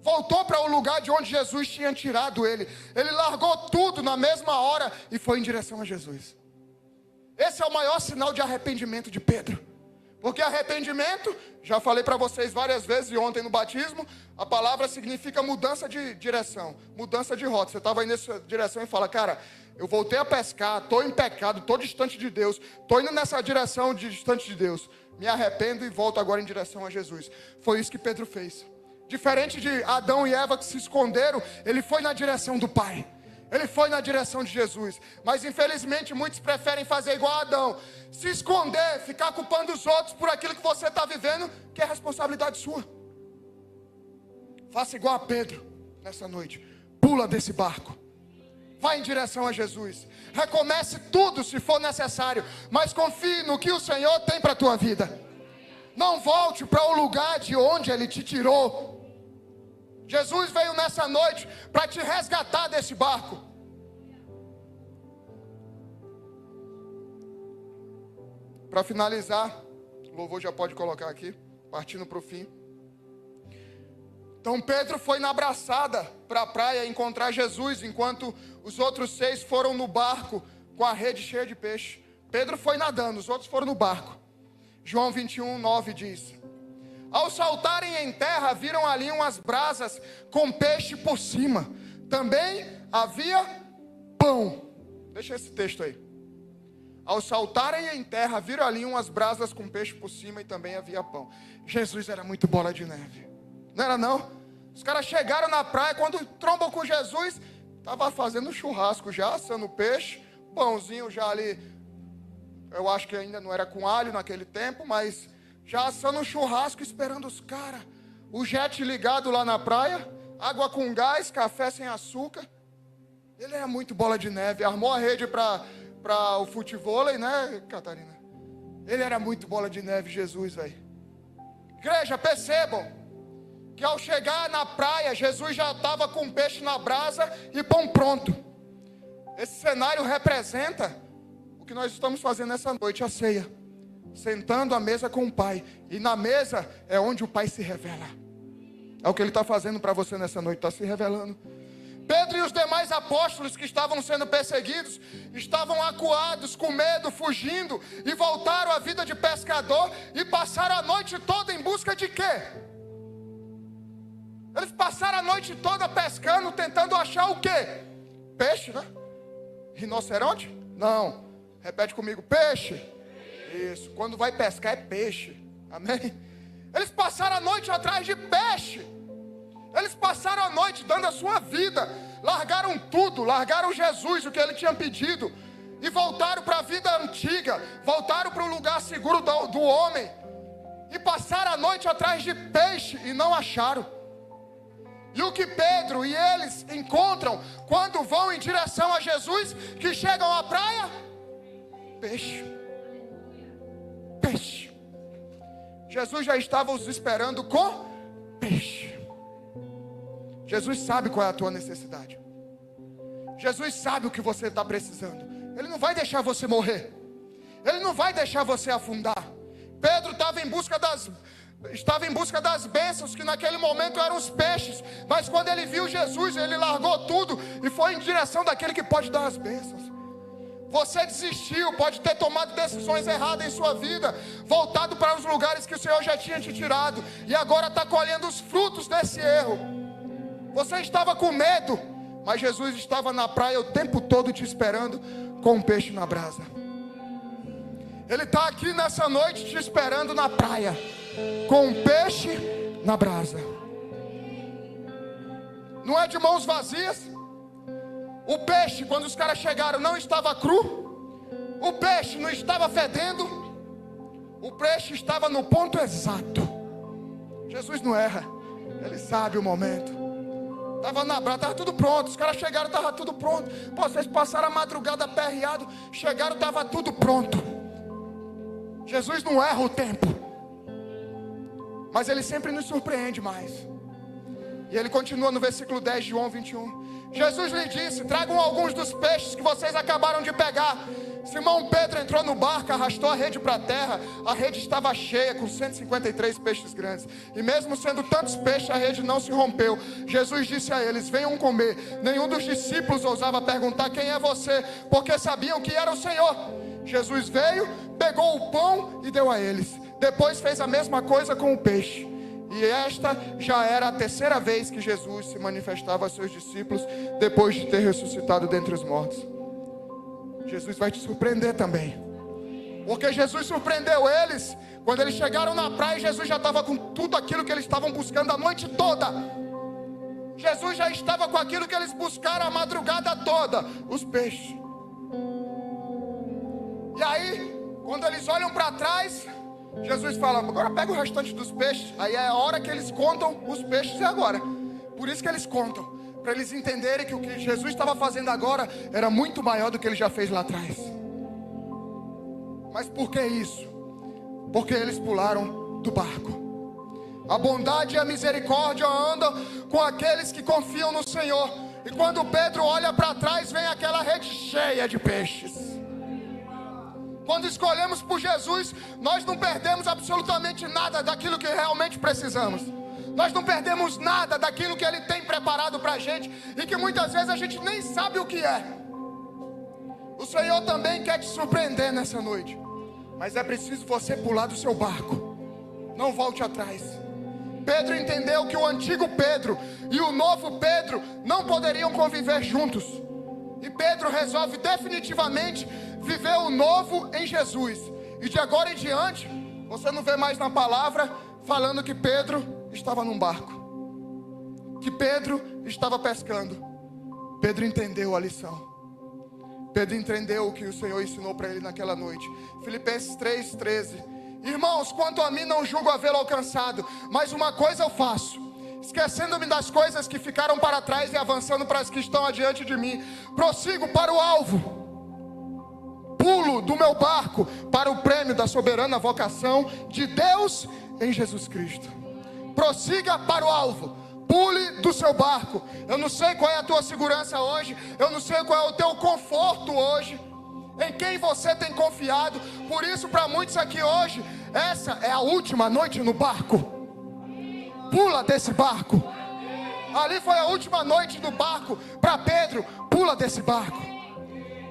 Voltou para o lugar de onde Jesus tinha tirado ele. Ele largou tudo na mesma hora e foi em direção a Jesus. Esse é o maior sinal de arrependimento de Pedro. Porque arrependimento, já falei para vocês várias vezes e ontem no batismo, a palavra significa mudança de direção, mudança de rota. Você estava aí nessa direção e fala, cara, eu voltei a pescar, estou em pecado, estou distante de Deus, estou indo nessa direção distante de Deus. Me arrependo e volto agora em direção a Jesus. Foi isso que Pedro fez. Diferente de Adão e Eva que se esconderam, ele foi na direção do Pai. Ele foi na direção de Jesus. Mas infelizmente muitos preferem fazer igual a Adão. Se esconder, ficar culpando os outros por aquilo que você está vivendo, que é responsabilidade sua. Faça igual a Pedro nessa noite. Pula desse barco. Vai em direção a Jesus. Recomece tudo se for necessário. Mas confie no que o Senhor tem para a tua vida. Não volte para o lugar de onde Ele te tirou. Jesus veio nessa noite para te resgatar desse barco. Para finalizar, o louvor já pode colocar aqui, partindo para o fim. Então Pedro foi na abraçada para a praia encontrar Jesus, enquanto os outros 6 foram no barco com a rede cheia de peixe. Pedro foi nadando, os outros foram no barco. João 21:9 diz: ao saltarem em terra, viram ali umas brasas com peixe por cima. Também havia pão. Deixa esse texto aí. Ao saltarem em terra, viram ali umas brasas com peixe por cima e também havia pão. Jesus era muito bola de neve. Não era não? Os caras chegaram na praia, quando trombam com Jesus, estava fazendo churrasco já, assando peixe, pãozinho já ali. Eu acho que ainda não era com alho naquele tempo, mas já assando um churrasco, esperando os caras. O jet ligado lá na praia, água com gás, café sem açúcar. Ele era muito bola de neve. Armou a rede para o futevôlei, né, Catarina? Ele era muito bola de neve, Jesus, velho. Igreja, percebam que ao chegar na praia, Jesus já estava com peixe na brasa e pão pronto. Esse cenário representa o que nós estamos fazendo essa noite, a ceia. Sentando à mesa com o Pai. E na mesa é onde o Pai se revela. É o que Ele está fazendo para você nessa noite, está se revelando. Pedro e os demais apóstolos que estavam sendo perseguidos, estavam acuados, com medo, fugindo, e voltaram à vida de pescador, e passaram a noite toda em busca de quê? Eles passaram a noite toda pescando, tentando achar o quê? Peixe, né? Rinoceronte? Não. Repete comigo, peixe. Isso, quando vai pescar é peixe, amém? Eles passaram a noite atrás de peixe. Eles passaram a noite dando a sua vida. Largaram tudo, largaram Jesus, o que Ele tinha pedido, e voltaram para a vida antiga. Voltaram para o lugar seguro do homem. e passaram a noite atrás de peixe e não acharam. E o que Pedro e eles encontram quando vão em direção a Jesus, que chegam à praia? Peixe. Peixe. Jesus já estava os esperando com peixe. Jesus sabe qual é a tua necessidade. Jesus sabe o que você está precisando. Ele não vai deixar você morrer. Ele não vai deixar você afundar. Pedro estava em busca das bênçãos, que naquele momento eram os peixes. Mas quando ele viu Jesus, ele largou tudo e foi em direção daquele que pode dar as bênçãos. Você desistiu, pode ter tomado decisões erradas em sua vida, voltado para os lugares que o Senhor já tinha te tirado, e agora está colhendo os frutos desse erro. Você estava com medo, mas Jesus estava na praia o tempo todo te esperando com um peixe na brasa. Ele está aqui nessa noite te esperando na praia, com um peixe na brasa. Não é de mãos vazias. O peixe, quando os caras chegaram, não estava cru. O peixe não estava fedendo. O peixe estava no ponto exato. Jesus não erra. Ele sabe o momento. Estava na brasa, estava tudo pronto. Os caras chegaram, estava tudo pronto. Pô, vocês passaram a madrugada aperreado. Chegaram, estava tudo pronto. Jesus não erra o tempo. Mas Ele sempre nos surpreende mais. E Ele continua no versículo 10 de João 21. Jesus lhe disse: tragam alguns dos peixes que vocês acabaram de pegar. Simão Pedro entrou no barco, arrastou a rede para a terra. A rede estava cheia, com 153 peixes grandes. E mesmo sendo tantos peixes, a rede não se rompeu. Jesus disse a eles: venham comer. Nenhum dos discípulos ousava perguntar: quem é você? Porque sabiam que era o Senhor. Jesus veio, pegou o pão e deu a eles. Depois fez a mesma coisa com o peixe. E esta já era a terceira vez que Jesus se manifestava a seus discípulos, depois de ter ressuscitado dentre os mortos. Jesus vai te surpreender também. Porque Jesus surpreendeu eles. Quando eles chegaram na praia, Jesus já estava com tudo aquilo que eles estavam buscando a noite toda. Jesus já estava com aquilo que eles buscaram a madrugada toda: os peixes. E aí, quando eles olham para trás, Jesus fala: agora pega o restante dos peixes. Aí é a hora que eles contam os peixes, é agora. Por isso que eles contam, para eles entenderem que o que Jesus estava fazendo agora era muito maior do que ele já fez lá atrás. Mas por que isso? Porque eles pularam do barco. A bondade e a misericórdia andam com aqueles que confiam no Senhor. E quando Pedro olha para trás, vem aquela rede cheia de peixes. Quando escolhemos por Jesus, nós não perdemos absolutamente nada daquilo que realmente precisamos. Nós não perdemos nada daquilo que Ele tem preparado para a gente, e que muitas vezes a gente nem sabe o que é. O Senhor também quer te surpreender nessa noite. Mas é preciso você pular do seu barco. Não volte atrás. Pedro entendeu que o antigo Pedro e o novo Pedro não poderiam conviver juntos. E Pedro resolve definitivamente viver o novo em Jesus. E de agora em diante, você não vê mais na palavra falando que Pedro estava num barco, que Pedro estava pescando. Pedro entendeu a lição. Pedro entendeu o que o Senhor ensinou para ele naquela noite. Filipenses 3:13. Irmãos, quanto a mim, não julgo havê-lo alcançado, mas uma coisa eu faço: esquecendo-me das coisas que ficaram para trás e avançando para as que estão adiante de mim, prossigo para o alvo. Pulo do meu barco para o prêmio da soberana vocação de Deus em Jesus Cristo. Prossiga para o alvo. Pule do seu barco. Eu não sei qual é a tua segurança hoje. Eu não sei qual é o teu conforto hoje. Em quem você tem confiado. Por isso, para muitos aqui hoje, essa é a última noite no barco. Pula desse barco. Ali foi a última noite do barco. Para Pedro, pula desse barco.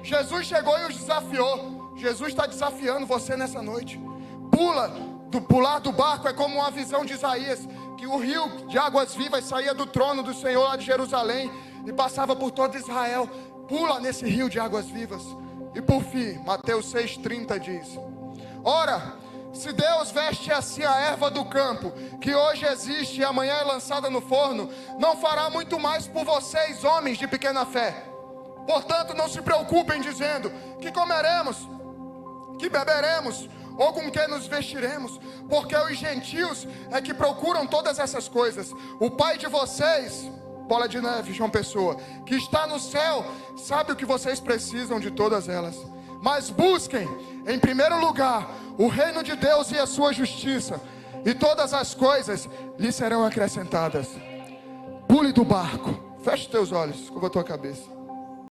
Jesus chegou e os desafiou. Jesus está desafiando você nessa noite. Pular do barco é como uma visão de Isaías, que o rio de águas vivas saía do trono do Senhor lá de Jerusalém e passava por todo Israel. Pula nesse rio de águas vivas. E por fim, Mateus 6,30 diz: ora, se Deus veste assim a erva do campo, que hoje existe e amanhã é lançada no forno, não fará muito mais por vocês, homens de pequena fé. Portanto, não se preocupem dizendo: que comeremos, que beberemos, ou com que nos vestiremos? Porque os gentios é que procuram todas essas coisas. O Pai de vocês, Bola de Neve, João Pessoa, que está no céu, sabe o que vocês precisam de todas elas. Mas busquem, em primeiro lugar, o reino de Deus e a sua justiça, e todas as coisas lhe serão acrescentadas. Pule do barco, feche teus olhos, curva a tua cabeça.